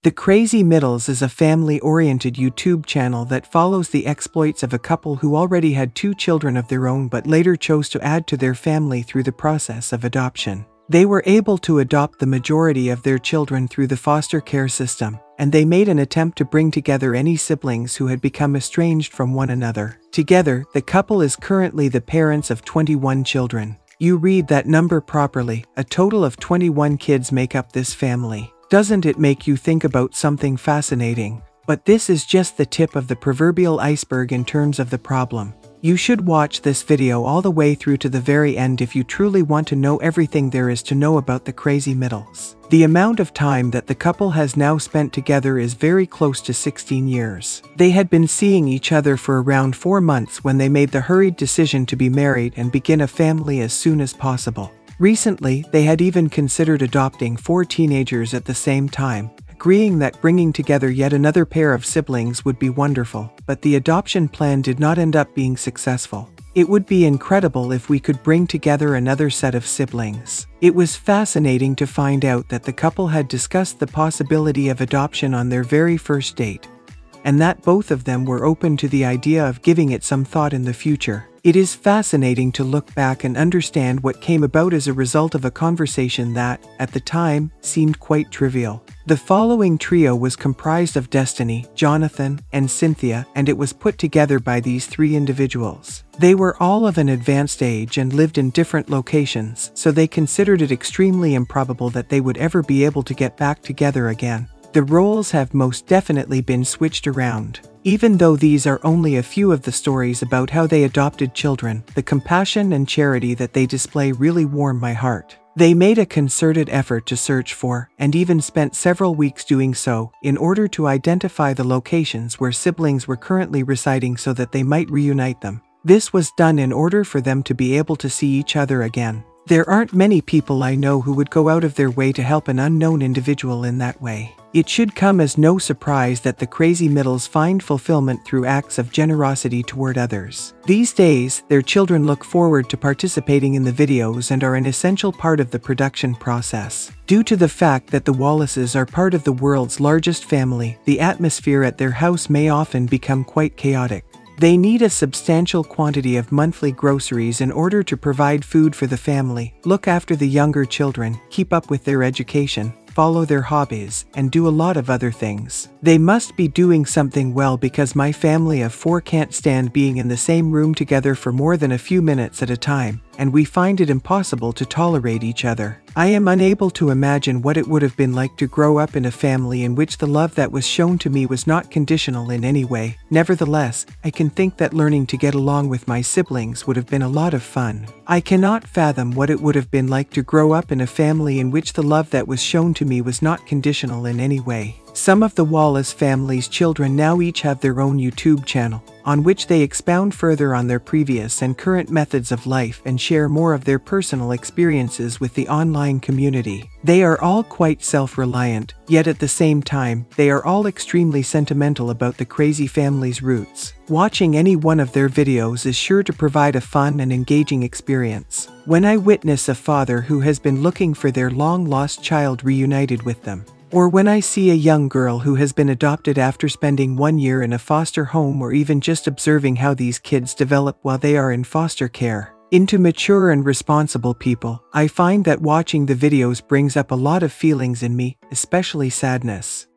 The Crazy Middles is a family-oriented YouTube channel that follows the exploits of a couple who already had 2 children of their own but later chose to add to their family through the process of adoption. They were able to adopt the majority of their children through the foster care system, and they made an attempt to bring together any siblings who had become estranged from one another. Together, the couple is currently the parents of 21 children. You read that number properly, a total of 21 kids make up this family. Doesn't it make you think about something fascinating? But this is just the tip of the proverbial iceberg in terms of the problem. You should watch this video all the way through to the very end if you truly want to know everything there is to know about the Crazy Middles. The amount of time that the couple has now spent together is very close to 16 years. They had been seeing each other for around 4 months when they made the hurried decision to be married and begin a family as soon as possible. Recently, they had even considered adopting 4 teenagers at the same time, agreeing that bringing together yet another pair of siblings would be wonderful, but the adoption plan did not end up being successful. It would be incredible if we could bring together another set of siblings. It was fascinating to find out that the couple had discussed the possibility of adoption on their very first date, and that both of them were open to the idea of giving it some thought in the future. It is fascinating to look back and understand what came about as a result of a conversation that, at the time, seemed quite trivial. The following trio was comprised of Destiny, Jonathan, and Cynthia, and it was put together by these 3 individuals. They were all of an advanced age and lived in different locations, so they considered it extremely improbable that they would ever be able to get back together again. The roles have most definitely been switched around. Even though these are only a few of the stories about how they adopted children, the compassion and charity that they display really warm my heart. They made a concerted effort to search for, and even spent several weeks doing so, in order to identify the locations where siblings were currently residing so that they might reunite them. This was done in order for them to be able to see each other again. There aren't many people I know who would go out of their way to help an unknown individual in that way. It should come as no surprise that the Crazy Middles find fulfillment through acts of generosity toward others. These days, their children look forward to participating in the videos and are an essential part of the production process. Due to the fact that the Wallaces are part of the world's largest family, the atmosphere at their house may often become quite chaotic. They need a substantial quantity of monthly groceries in order to provide food for the family, look after the younger children, keep up with their education, follow their hobbies, and do a lot of other things. They must be doing something well because my family of 4 can't stand being in the same room together for more than a few minutes at a time, and we find it impossible to tolerate each other. I am unable to imagine what it would have been like to grow up in a family in which the love that was shown to me was not conditional in any way. Nevertheless, I can think that learning to get along with my siblings would have been a lot of fun. I cannot fathom what it would have been like to grow up in a family in which the love that was shown to me was not conditional in any way. Some of the Wallace family's children now each have their own YouTube channel, on which they expound further on their previous and current methods of life and share more of their personal experiences with the online community. They are all quite self-reliant, yet at the same time, they are all extremely sentimental about the Crazy family's roots. Watching any one of their videos is sure to provide a fun and engaging experience. When I witness a father who has been looking for their long-lost child reunited with them, or when I see a young girl who has been adopted after spending 1 year in a foster home, or even just observing how these kids develop while they are in foster care into mature and responsible people, I find that watching the videos brings up a lot of feelings in me, especially sadness.